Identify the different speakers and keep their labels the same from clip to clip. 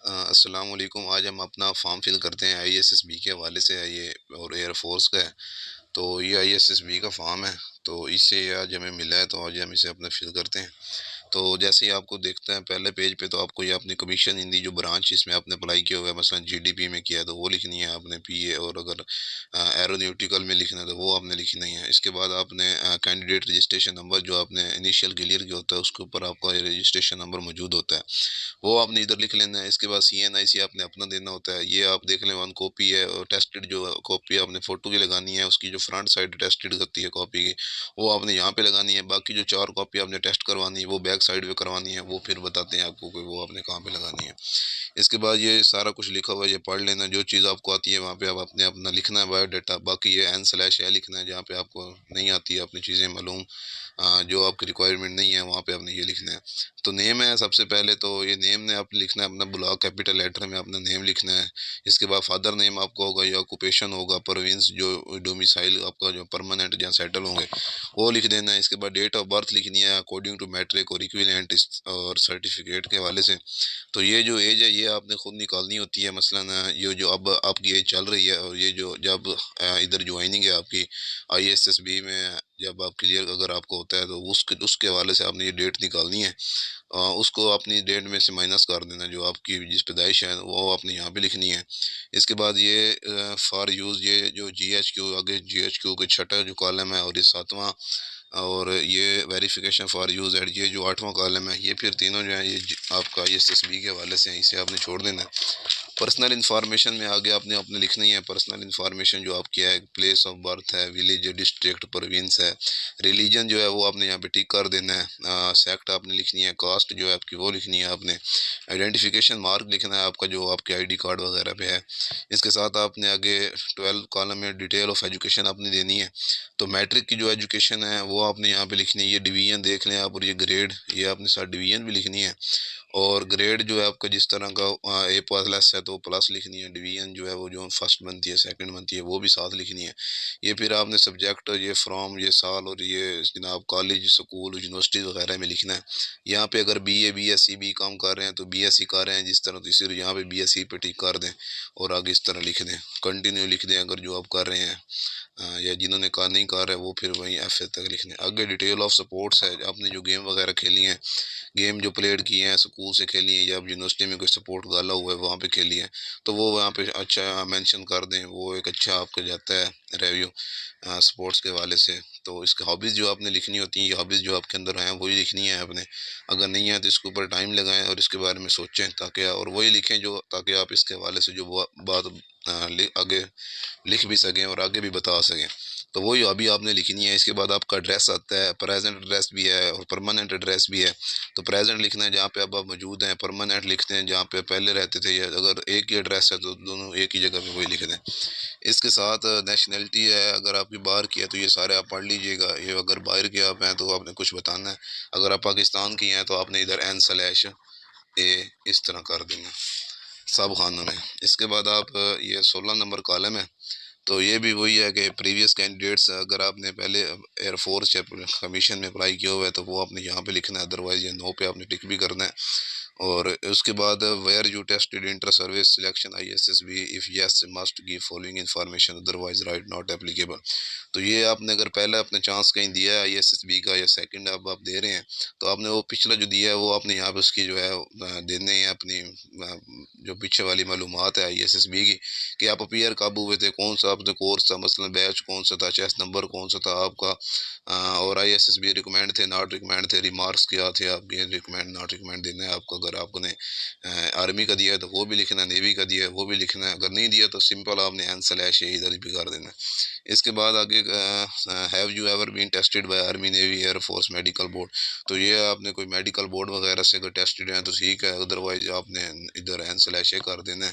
Speaker 1: अस्सलाम वालेकुम। आज हम अपना फॉर्म फिल करते हैं आईएसएसबी के हवाले से है ये, और एयर फोर्स का है। तो ये आईएसएसबी का फॉर्म है, तो इससे आज हमें मिला है, तो आज हम इसे अपना फिल करते हैं। तो जैसे ही आपको देखते हैं पहले पेज पे, तो आपको ये अपनी कमीशन इन दी जो ब्रांच इसमें आपने अप्लाई किया हुआ है, मसलन जीडीपी में किया है तो वो लिखनी है आपने पीए, और अगर एरोनॉटिकल में लिखना है तो वो आपने लिखना ही है। इसके बाद आपने कैंडिडेट रजिस्ट्रेशन नंबर जो आपने इनिशियल क्लियर किया होता है उसके ऊपर आपका रजिस्ट्रेशन नंबर मौजूद होता है, वो आपने इधर लिख लेना है। इसके बाद CNIC आपने अपना देना होता है, ये आप देख लें, वन कॉपी है, और टेस्टेड जो कॉपी आपने फ़ोटो की लगानी है, उसकी जो फ्रंट साइड टेस्टेड होती है कॉपी की, वो आपने यहाँ पे लगानी है। बाकी जो 4 कॉपी आपने टेस्ट करवानी है वो बैक साइड पे करवानी है, वो फिर बताते हैं आपको कि वो आपने कहाँ पे लगानी है। इसके बाद ये सारा कुछ लिखा हुआ है, ये पढ़ लेना। जो चीज़ आपको आती है वहाँ पे आप अपने अपना लिखना है बायोडाटा। बाकी ये n/है लिखना है, जहाँ पे आपको नहीं आती है अपनी चीज़ें मालूम, जो आपकी रिक्वायरमेंट नहीं है वहाँ पे आपने ये लिखना है। तो नेम है सबसे पहले, तो ये नेम ने आप लिखना है अपना ब्लॉक कैपिटल लेटर में अपना नेम लिखना है। इसके बाद फादर नेम आपका होगा, या ऑक्यूपेशन होगा, प्रोविंस जो डोमिसाइल आपका जो परमानेंट जहाँ सेटल होंगे वो लिख देना है। इसके बाद डेट ऑफ बर्थ लिखनी है अकॉर्डिंग टू मैट्रिक और इक्विवेलेंट और सर्टिफिकेट के हवाले से। तो ये जो एज है ये आपने खुद निकालनी होती है। मसलन ये जो अब आपकी एज चल रही है, और ये जो जब इधर ज्वाइनिंग है आपकी आईएसएसबी में, जब आप क्लियर अगर आपको होता है तो उसके उसके हवाले से आपने ये डेट निकालनी है। उसको अपनी डेट में से माइनस कर देना, जो आपकी जिस पैदाइश है वो आपने यहाँ पे लिखनी है। इसके बाद ये फॉर यूज़, ये जो GHQ आगे GHQ के छठा जो कॉलम है, और ये सातवां, और ये वेरिफिकेशन फॉर यूज़ एड, ये जो आठवां कॉलम है, ये फिर तीनों जो है ये आपका आईएसएसबी के हवाले से हैं, इसे आपने छोड़ देना है। पर्सनल इन्फॉर्मेशन में आगे आपने अपने लिखना ही है। पर्सनल इन्फॉर्मेशन जो आपकी है, प्लेस ऑफ बर्थ है, विलेज, डिस्ट्रिक्ट, प्रोविंस है, रिलीजन जो है वो आपने यहाँ पे टिक कर देना है। सेक्ट आपने लिखनी है, कास्ट जो है आपकी वो लिखनी है आपने, आइडेंटिफिकेशन मार्क लिखना है आपका जो आपके आईडी कार्ड वगैरह पे है। इसके साथ आपने आगे 12 कॉलम में डिटेल ऑफ एजुकेशन आपने देनी है। तो मैट्रिक की जो एजुकेशन है वो आपने यहाँ पे लिखनी है। ये डिवीजन देख लें आप, और ये ग्रेड, ये आपने साथ डिवीजन भी लिखनी है। और ग्रेड जो है आपका जिस तरह का ए प्लस है तो प्लस लिखनी है। डिवीजन जो है वो जो फर्स्ट बनती है सेकंड बनती है वो भी साथ लिखनी है। ये फिर आपने सब्जेक्ट, ये फ्रॉम, ये साल, और ये जनाब कॉलेज, स्कूल, यूनिवर्सिटी वगैरह में लिखना है। यहाँ पे अगर BA BSc BCom कर रहे हैं तो BSc कर रहे हैं जिस तरह, तो इसी यहाँ पे BSc पे टिक कर दें, और आगे इस तरह लिख दें, कंटिन्यू लिख दें अगर जो आप कर रहे हैं। या जिन्होंने कहा नहीं कर रहे वो फिर वहीं FA तक लिखने। आगे डिटेल ऑफ सपोर्ट्स है, आपने जो गेम वगैरह खेली हैं, गेम जो प्लेड किए हैं, स्कूल से खेली हैं या यूनिवर्सिटी में कोई सपोर्ट डाला हुआ है वहाँ पे खेली है, तो वो वहाँ पे अच्छा मेंशन कर दें, वो एक अच्छा आपका जाता है रिव्यू स्पोर्ट्स के हवाले से। तो इसके हॉबीज़ जो आपने लिखनी होती हैं, ये हॉबीज़ जो आपके अंदर हैं वही लिखनी है आपने। अगर नहीं है तो इसके ऊपर टाइम लगाएं और इसके बारे में सोचें, ताकि और वही लिखें जो, ताकि आप इसके हवाले से जो बात आगे लिख भी सकें और आगे भी बता सकें। तो वही अभी आपने लिखनी है। इसके बाद आपका एड्रेस आता है, प्रेजेंट एड्रेस भी है और परमानेंट एड्रेस भी है। तो प्रेजेंट लिखना है जहाँ पे अब आप मौजूद हैं, परमानेंट लिखते हैं जहाँ पे पहले रहते थे, या अगर एक ही एड्रेस है तो दोनों एक ही जगह पे वही लिख दें। इसके साथ नेशनैलिटी है, अगर आपकी बाहर की है तो ये सारे आप पढ़ लीजिएगा। ये अगर बाहर के आप हैं तो आपने कुछ बताना है। अगर आप पाकिस्तान की हैं तो आपने इधर N/A इस तरह कर देना सब खानों में। इसके बाद आप ये 16 नंबर कॉलम है, तो ये भी वही है कि प्रीवियस कैंडिडेट्स, अगर आपने पहले एयरफोर्स या कमीशन में अप्लाई किया हुआ है तो वो आपने यहाँ पे लिखना है, अदरवाइज ये नो पे आपने टिक भी करना है। और उसके बाद where you tested inter service selection ISSB, if yes must give following information, otherwise write not applicable. तो ये आपने अगर पहले अपने चांस कहीं दिया है ISSB का, या सेकंड अब आप दे रहे हैं, तो आपने वो पिछला जो दिया है वो आपने यहाँ पे उसकी जो है देने हैं अपनी जो पीछे वाली मालूमात है ISSB की, कि आप अपीयर कब हुए थे, कौन सा आपने कोर्स था, मसलन बैच कौन सा था, चेस नंबर कौन सा था आपका, और ISSB रिकमेंड थे, नॉट रिकमेंड थे, रिमार्क्स क्या थे आपके, रिकमेंड नॉट रिकमेंड देना है आपको। अगर आपने आर्मी का दिया है तो वो भी लिखना है, नेवी का दिया है वो भी लिखना है, अगर नहीं दिया तो सिंपल आपने N/A इधर भी कर देना है। इसके बाद आगे have you ever been tested by army, navy, air force, medical board. तो ये आपने कोई मेडिकल बोर्ड वगैरह से अगर टेस्टेड हैं तो ठीक है, अदरवाइज आपने इधर N/A कर देना है।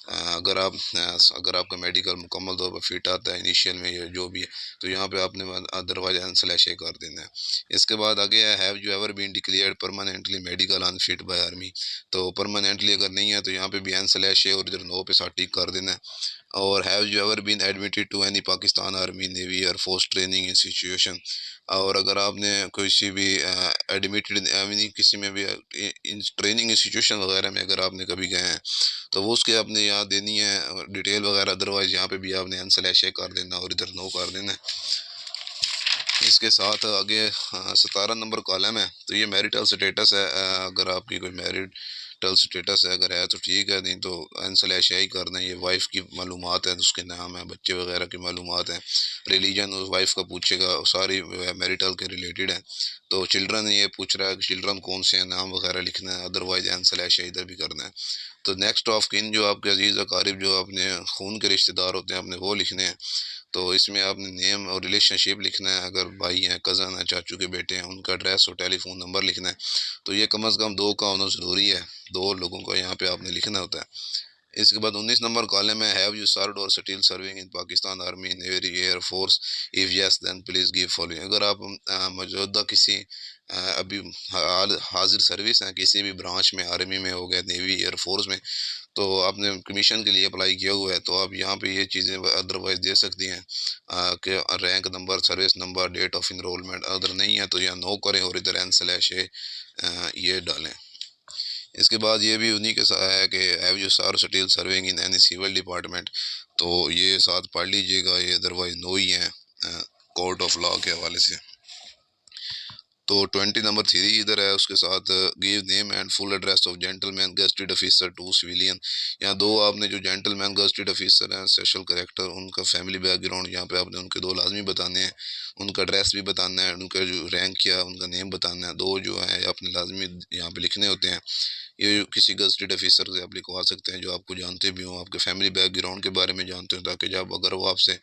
Speaker 1: अगर आपका मेडिकल मुकम्मल तौर पर फिट आता है इनिशियल में या जो भी है, तो यहाँ पे आपने अदरवाइज N/A कर देना है। इसके बाद आगे है have you ever been declared permanently medical unfit by army. तो परमानेंटली अगर नहीं है तो यहाँ पे भी N/A और इधर नो पे साथ टिक कर देना है। और have you ever been admitted to any Pakistan army navy air force training institution. और अगर आपने किसी भी एडमिटेड यानी किसी में भी ट्रेनिंग इंस्टीट्यूशन वगैरह में अगर आपने कभी गए हैं तो वो उसके आपने यहाँ देनी है डिटेल वगैरह, अदरवाइज यहाँ पे भी आपने अनस्लैश कर देना और इधर नो कर देना है। इसके साथ आगे 17 नंबर कॉलम है, तो ये मैरिटल स्टेटस है। अगर आपकी कोई मैरिटल स्टेटस है, अगर है तो ठीक है, नहीं तो अनस्लैश ही करना है। ये वाइफ की मालूमात है, उसके नाम है, बच्चे वगैरह की मालूमात है, रिलीजन उस वाइफ का पूछेगा, सारी मैरिटल के रिलेटेड है। तो चिल्ड्रन ये पूछ रहा है कि चिल्ड्रन कौन से हैं, नाम वगैरह लिखना है, अदरवाइज अनस्लैश इधर भी करना है। तो नेक्स्ट ऑफ किन, जो आपके अजीज़ अकारिब जो अपने खून के रिश्तेदार होते हैं, आपने वो लिखने हैं। तो इसमें आपने नेम और रिलेशनशिप लिखना है, अगर भाई हैं, कज़न है, चाचू के बेटे हैं, उनका एड्रेस और टेलीफोन नंबर लिखना है। तो ये कम अज़ कम दो का होना ज़रूरी है, दो लोगों को यहाँ पे आपने लिखना होता है। इसके बाद 19 नंबर कॉलम है, हैव यू सर्व्ड और still serving in Pakistan army navy air force, if yes then please give following. अगर आप मौजूदा किसी अभी हाजिर सर्विस हैं किसी भी ब्रांच में, आर्मी में हो गया, नेवी एयर फोर्स में, तो आपने कमीशन के लिए अप्लाई किया हुआ है, तो आप यहाँ पे ये चीज़ें अदरवाइज दे सकती हैं कि rank number, service number, date of enrolment. अगर नहीं है तो यहाँ नो करें और इधर ये डालें। इसके बाद ये भी उन्हीं के साथ है कि have you sir still serving in any civil department, तो ये साथ पढ़ लीजिएगा, ये अदरवाइज नो ही है कोर्ट ऑफ लॉ के हवाले से। तो 20 नंबर 3 इधर है, उसके साथ give name and full address of gentleman gazetted officer to civilian. यहाँ दो आपने जो जेंटलमैन गजटेड ऑफिसर हैं, स्पेशल करेक्टर, उनका फैमिली बैकग्राउंड यहाँ पे आपने उनके दो लाजमी बताने हैं, उनका एड्रेस भी बताना है, उनका जो रैंक किया उनका नेम बताना है, दो जो है आपने लाजमी यहाँ पे लिखने होते हैं। ये किसी गजटेड ऑफिसर से आप लिखवा सकते हैं जो आपको जानते भी हों, आपके फैमिली बैकग्राउंड के बारे में जानते हो, ताकि जब अगर वो आपसे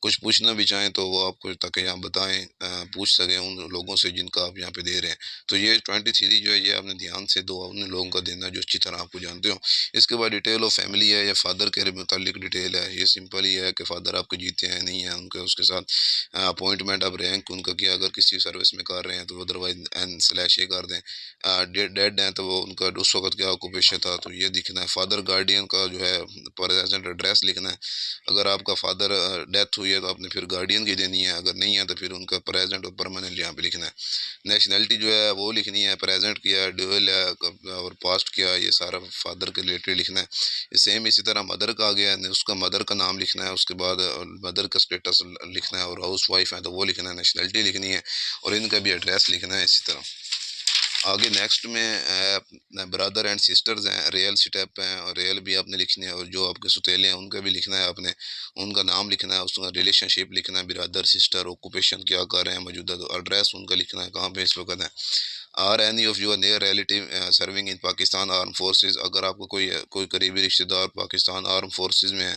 Speaker 1: कुछ पूछना भी चाहें तो वो आपको ताकि यहाँ बताएं, पूछ सकें उन लोगों से जिनका आप यहाँ पे दे रहे हैं। तो ये 23 जो है ये आपने ध्यान से दो उन लोगों का देना जो अच्छी तरह आपको जानते हो। इसके बाद डिटेल ऑफ फैमिली है या फादर के मुतालिक डिटेल है, ये सिंपल ही है कि फादर आपके जीते हैं नहीं है, उनके उसके साथ अपॉइंटमेंट, अब रैंक उनका किया, अगर किसी सर्विस में कर रहे हैं तो अदरवाइज एन स्लैश ये कर दें। डेड हैं तो वो उनका उस वक्त क्या ऑक्यूपेशन था, तो ये दिखना है। फादर गार्डियन का जो है प्रेजेंट एड्रेस लिखना है, अगर आपका फादर डेथ हुई है तो आपने फिर गार्डियन की देनी है, अगर नहीं है तो फिर उनका प्रेजेंट और परमानेंट यहाँ पे लिखना है। नेशनैलिटी जो है वो लिखनी है, प्रेजेंट किया है, ड्यूअल है और पास्ट किया है, ये सारा फादर के रिलेटेड लिखना है। सेम इसी तरह मदर का आ गया है, उसका मदर का नाम लिखना है, उसके बाद मदर का स्टेटस लिखना है, और हाउस वाइफ है तो वो लिखना है, नेशनैलिटी लिखनी है, और इनका भी एड्रेस लिखना है इसी तरह। आगे नेक्स्ट में ब्रदर एंड सिस्टर्स हैं, रियल स्टेप हैं, और रियल भी आपने लिखने हैं, और जो आपके सुतेले हैं उनका भी लिखना है आपने, उनका नाम लिखना है, उसका रिलेशनशिप लिखना है, ब्रदर सिस्टर, ऑक्यूपेशन क्या कर रहे हैं मौजूदा, तो एड्रेस उनका लिखना है कहाँ पे इस वक्त है। Are any of your near relative serving in Pakistan arm forces, अगर आपको कोई करीबी रिश्तेदार पाकिस्तान आर्म फोर्सेज में है,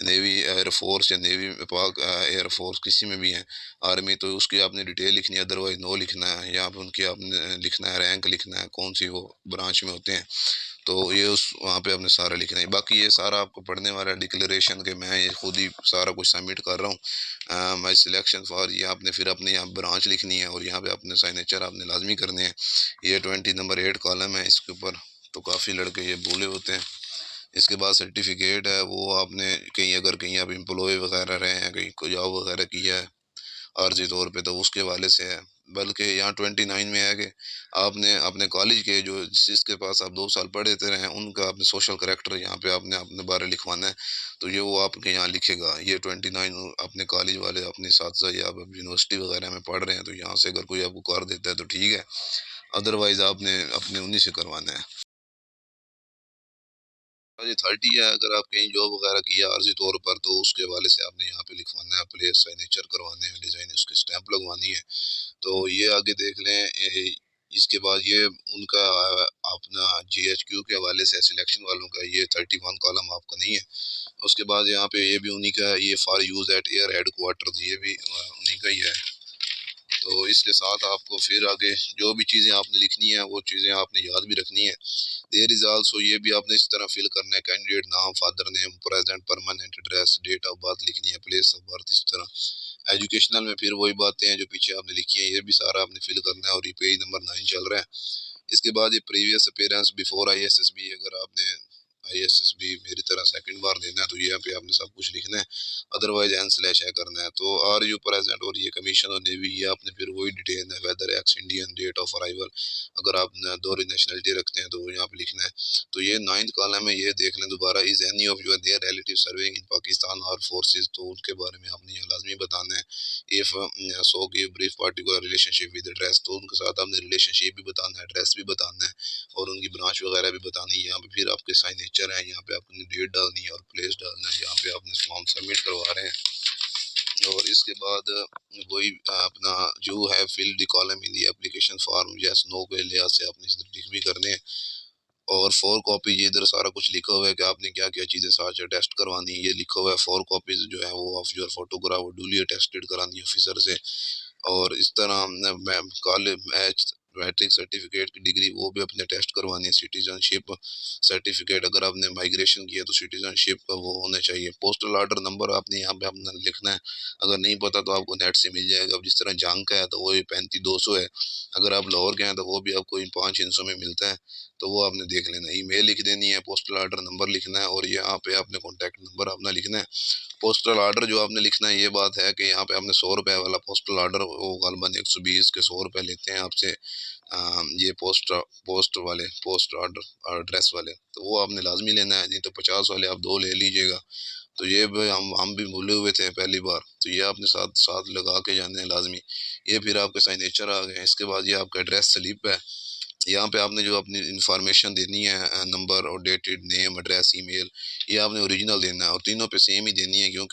Speaker 1: नेवी एयर फोर्स या नेवी पाक एयर फोर्स किसी में भी है, आर्मी, तो उसकी आपने डिटेल लिखनी है, अदरवाइज नो लिखना है। यहाँ पे उनकी आपने लिखना है, रैंक लिखना है, कौन सी वो ब्रांच में होते हैं, तो ये उस वहाँ पे आपने सारा लिखना है। बाकी ये सारा आपको पढ़ने वाला डिक्लेरेशन के मैं ये खुद ही सारा कुछ सबमिट कर रहा हूँ, माई सिलेक्शन फॉर, ये आपने फिर अपने यहाँ ब्रांच लिखनी है, और यहाँ पे अपने साइनेचर आपने लाजमी करने हैं। ये 20 नंबर 8 कॉलम है इसके ऊपर, तो काफ़ी लड़के ये भूले होते हैं। इसके बाद सर्टिफिकेट है, वो आपने कहीं अगर कहीं आप एम्प्लॉय वगैरह रहे हैं, कहीं को जॉब वगैरह किया है आर्जी तौर पे, तो उसके हवाले से है। बल्कि यहाँ 29 में है कि आपने अपने कॉलेज के जो जिसके पास आप 2 साल पढ़े थे रहे हैं उनका आपने सोशल करेक्टर यहाँ पे आपने अपने बारे लिखवाना है, तो ये वो आपके यहाँ लिखेगा। ये 29 अपने कॉलेज वाले अपने साथ या आप यूनिवर्सिटी वगैरह में पढ़ रहे हैं तो यहाँ से अगर कोई आपको कर देता है तो ठीक है, अदरवाइज आपने अपने उन्हीं से करवाना है। ये 30 है, अगर आप कहीं जॉब वगैरह किया आर्जी तौर पर तो उसके हवाले से आपने यहाँ पे लिखवाना है, प्लेस सिग्नेचर करवाने हैं, डिज़ाइन उसकी स्टैंप लगवानी है। तो ये आगे देख लें। इसके बाद ये उनका अपना GHQ के हवाले से सिलेक्शन वालों का ये 31 कॉलम आपका नहीं है। उसके बाद यहाँ पे ये भी उन्हीं का है, ये for use eight air head quarter, ये भी उन्हीं का ही है। तो इसके साथ आपको फिर आगे जो भी चीज़ें आपने लिखनी है वो चीज़ें आपने याद भी रखनी है। देयर इज़ आल्सो, ये भी आपने इस तरह फिल करना है, कैंडिडेट नाम, father name, present permanent address, date of birth लिखनी है, प्लेस ऑफ बर्थ, इस तरह। एजुकेशनल में फिर वही बातें हैं जो पीछे आपने लिखी हैं, ये भी सारा आपने फिल करना है, और ये पेज नंबर 9 चल रहा है। इसके बाद ये प्रीवियस अपीयरेंस बिफोर ISSB, अगर आपने आईएसएसबी मेरी तरह सेकंड बार देना है, तो यहाँ पे आपने सब कुछ लिखना है। अदरवाइज एन स्लैश है करना है। तो आर यू प्रेजेंट और ये कमीशन और नेवी, ये आपने फिर वही डिटेल है, whether ex Indian, date of arrival, अगर आप दोहरी नेशनलिटी रखते हैं तो यहाँ पे लिखना है। तो ये 9th कॉलम है, ये देख लें दोबारा। Is any of your there relative serving in Pakistan और फोर्सेज, तो उनके बारे में आपने यहाँ लाजमी बताना है। If so give brief particular relationship with address, तो उनके साथ आपने रिलेशनशिप भी बताना है, एड्रेस भी बताना है और उनकी ब्रांच वगैरह भी बतानी है। यहाँ पे फिर आपके साइनेचर हैं, यहाँ पे आपने डेट डालनी है और प्लेस डालना है, यहाँ पे आपने फॉर्म सबमिट करवा रहे हैं। और इसके बाद वही अपना जो है fill the column in the application form yes no के लिहाज से आपने इस टिक भी करने हैं। और 4 कॉपी, ये इधर सारा कुछ लिखा हुआ है कि आपने क्या क्या चीज़ें साथ टेस्ट करवानी है, ये लिखा हुआ है। 4 कॉपीज जो है वो ऑफ योर फोटोग्राफ वो डुली अटेस्टेड करानी है ऑफिसर से। और इस तरह कॉलेज मैच मैट्रिक सर्टिफिकेट की डिग्री वो भी अपने टेस्ट करवानी है। सिटीजनशिप सर्टिफिकेट, अगर आपने माइग्रेशन किया तो सिटीजनशिप का वो होना चाहिए। पोस्टल ऑर्डर नंबर आपने यहाँ पे अपना लिखना है, अगर नहीं पता तो आपको नेट से मिल जाएगा। अब जिस तरह जंग का है तो वो 35-200 है, अगर आप लाहौर के हैं तो वो भी आपको 5-600 में मिलता है, तो वो आपने देख लेना है। ईमेल लिख देनी है, पोस्टल ऑर्डर नंबर लिखना है और यहाँ पे आपने कॉन्टैक्ट नंबर अपना लिखना है। पोस्टल ऑर्डर जो आपने लिखना है, ये बात है कि यहाँ पे आपने 100 रुपये वाला पोस्टल ऑर्डर, वो गलबन 120 के 100 रुपये लेते हैं आपसे। ये पोस्ट ऑर्डर एड्रेस वाले, तो वो आपने लाजमी लेना है, नहीं तो 50 वाले आप 2 ले लीजिएगा। तो ये भी हम भी भूले हुए थे पहली बार, तो ये आपने साथ साथ लगा के जाने हैं लाजमी। ये फिर आपके सिग्नेचर आ गए हैं। इसके बाद ये आपका एड्रेस स्लिप है, यहाँ पे आपने जो अपनी इंफॉर्मेशन देनी है, नंबर और डेटेड नेम एड्रेस ईमेल, ये आपने ओरिजिनल देना है और तीनों पे सेम ही देनी है, क्योंकि